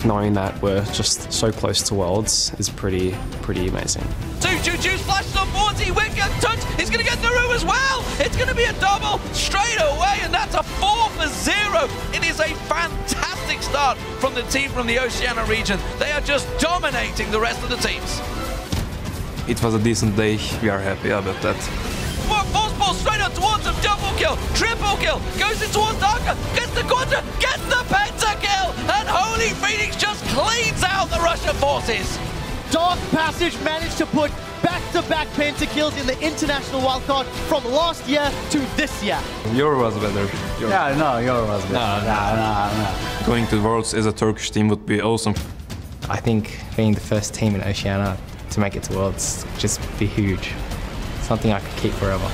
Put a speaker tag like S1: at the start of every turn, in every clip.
S1: knowing that we're just so close to Worlds is pretty amazing.
S2: Juice flashes on board, he wicked touch, he's going to get Naru as well. It's going to be a double straight away, and that's a 4-0. It is a fantastic start from the team from the Oceania region. They are just dominating the rest of the teams.
S3: It was a decent day, we are happy about that.
S2: Force ball straight up towards him, double kill, triple kill, goes in towards Darker, gets the quadra, gets the pentakill, and Holy Phoenix just cleans out the Russian forces.
S4: Dark Passage managed to put back-to-back pentakills in the international wildcard from last year to this year.
S3: Euro was better.
S5: Yeah, no, Euro was better. No.
S3: Going to Worlds as a Turkish team would be awesome.
S6: I think being the first team in Oceania to make it to Worlds would just be huge. Something I could keep forever.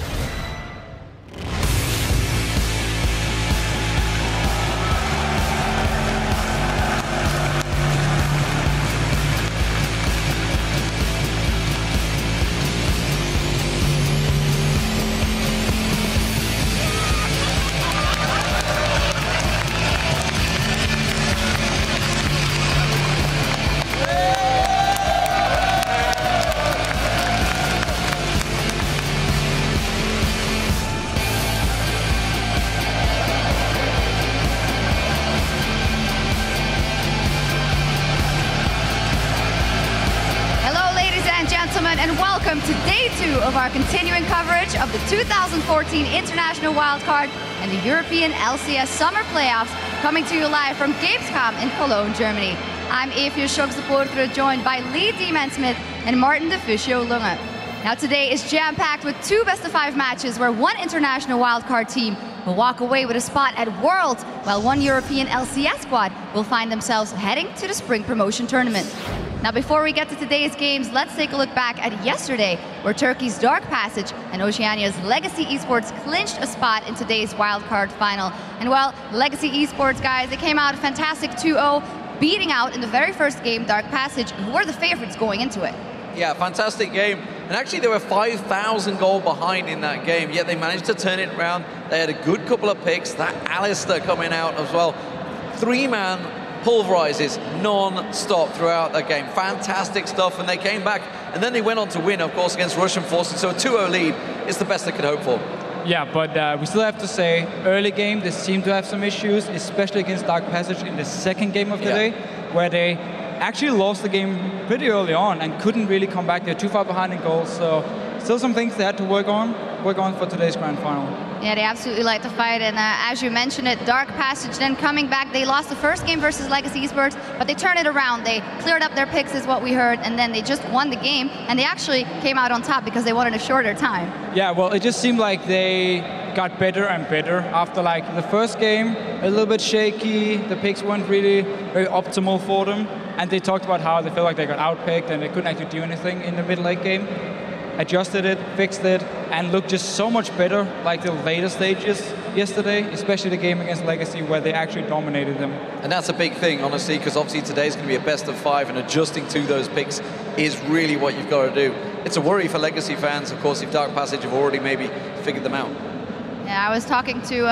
S7: And welcome to day 2 of our continuing coverage of the 2014 International Wildcard and the European LCS Summer Playoffs, coming to you live from GamesCom in Cologne, Germany. I'm EpicSkillshot supporter, joined by Lee D-Man-Smith and Martin de Fuscio Lunge. Now today is jam-packed with 2 best-of-5 matches where one international wildcard team will walk away with a spot at Worlds, while one European LCS squad will find themselves heading to the Spring Promotion Tournament. Now before we get to today's games, let's take a look back at yesterday, where Turkey's Dark Passage and Oceania's Legacy Esports clinched a spot in today's wildcard final. And well, Legacy Esports, guys, they came out fantastic 2-0, beating out in the very first game Dark Passage, who were the favorites going into it.
S2: Yeah, fantastic game. And actually they were 5,000 goal behind in that game, yet they managed to turn it around. They had a good couple of picks, that Alistair coming out as well. 3-man pulverizes non-stop throughout that game. Fantastic stuff, and they came back, and then they went on to win, of course, against Russian forces. So a 2-0 lead is the best they could hope for.
S8: Yeah, but we still have to say, early game, they seem to have some issues, especially against Dark Passage in the second game of the day, where they actually lost the game pretty early on and couldn't really come back. They're too far behind in goals, so still some things they had to work on for today's grand final.
S7: Yeah, they absolutely like to fight, and as you mentioned it, Dark Passage then coming back. They lost the first game versus Legacy Esports, but they turned it around. They cleared up their picks is what we heard, and then they just won the game, and they actually came out on top because they wanted a shorter time.
S8: Yeah, well, it just seemed like they got better and better after like the first game, a little bit shaky, the picks weren't really very optimal for them, and they talked about how they felt like they got outpicked and they couldn't actually do anything in the mid-late game. Adjusted it, fixed it, and looked just so much better like the later stages yesterday, especially the game against Legacy where they actually dominated them.
S2: And that's a big thing, honestly, because obviously today's going to be a best of 5, and adjusting to those picks is really what you've got to do. It's a worry for Legacy fans, of course, if Dark Passage have already maybe figured them out.
S7: Yeah, I was talking to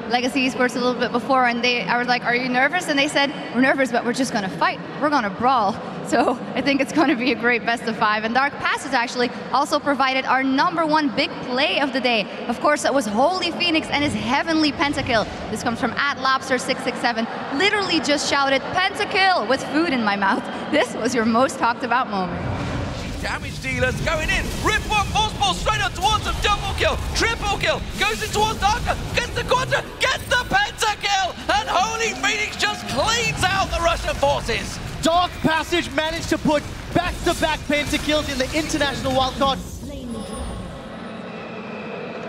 S7: Legacy Esports a little bit before, and I was like, are you nervous? And they said, we're nervous, but we're just going to fight. We're going to brawl. So I think it's going to be a great best of 5. And Dark Passage actually also provided our #1 big play of the day. Of course, that was Holy Phoenix and his heavenly pentakill. This comes from @Lobster667. Literally just shouted, "Pentakill," with food in my mouth. This was your most talked about moment.
S2: Damage dealers going in, rip one, force ball straight up towards him, double kill, triple kill, goes in towards Darker, gets the quadra, gets the pentakill, and Holy Phoenix just cleans out the Russian forces.
S4: Dark Passage managed to put back-to-back pentakills in the international wildcard.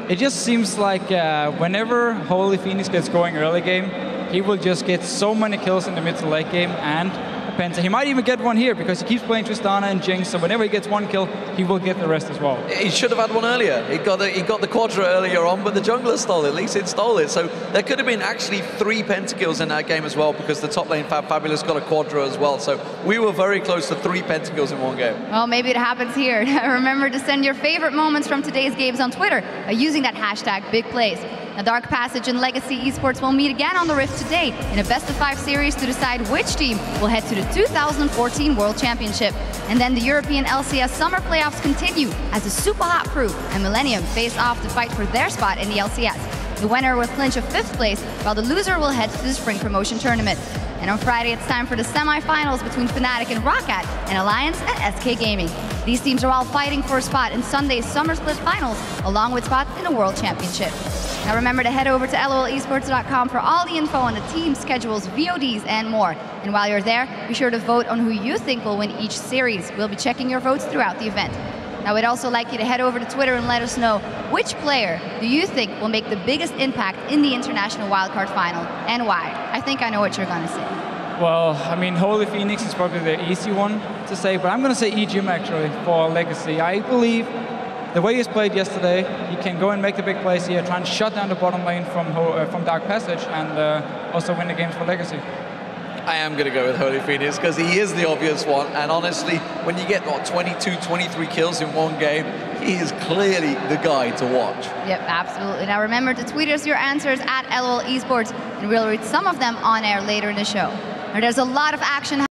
S8: It just seems like whenever Holy Phoenix gets going early game, he will just get so many kills in the mid to late game and a penta. He might even get one here because he keeps playing Tristana and Jinx, so whenever he gets one kill, he will get the rest as well.
S2: He should have had one earlier. He got the quadra earlier on, but the jungler stole it. Lee Sin stole it. So there could have been actually 3 pentakills in that game as well, because the top lane Fabulous got a quadra as well. So we were very close to 3 pentakills in one game.
S7: Well, maybe it happens here. Remember to send your favorite moments from today's games on Twitter by using that hashtag #BigPlays. Now, Dark Passage and Legacy Esports will meet again on the Rift today in a best-of-5 series to decide which team will head to the 2014 World Championship. And then the European LCS Summer Playoffs continue as the Super Hot Crew and Millennium face off to fight for their spot in the LCS. The winner will clinch a 5th place, while the loser will head to the Spring Promotion Tournament. And on Friday, it's time for the semi-finals between Fnatic and Roccat, and Alliance and SK Gaming. These teams are all fighting for a spot in Sunday's Summer Split Finals, along with spots in the World Championship. Now remember to head over to lolesports.com for all the info on the team schedules, VODs, and more. And while you're there, be sure to vote on who you think will win each series. We'll be checking your votes throughout the event. Now, we'd also like you to head over to Twitter and let us know which player do you think will make the biggest impact in the International Wildcard Final, and why. I think I know what you're going to say.
S8: Well, I mean, Holy Phoenix is probably the easy one to say, but I'm going to say EGM actually for Legacy. I believe the way he's played yesterday, he can go and make the big plays here, try and shut down the bottom lane from Dark Passage, and also win the games for Legacy.
S2: I am going to go with Holy Phoenix because he is the obvious one, and honestly, when you get 22, 23 kills in one game, he is clearly the guy to watch.
S7: Yep, absolutely. Now remember to tweet us your answers at LOL Esports, and we'll read some of them on air later in the show. Now, there's a lot of action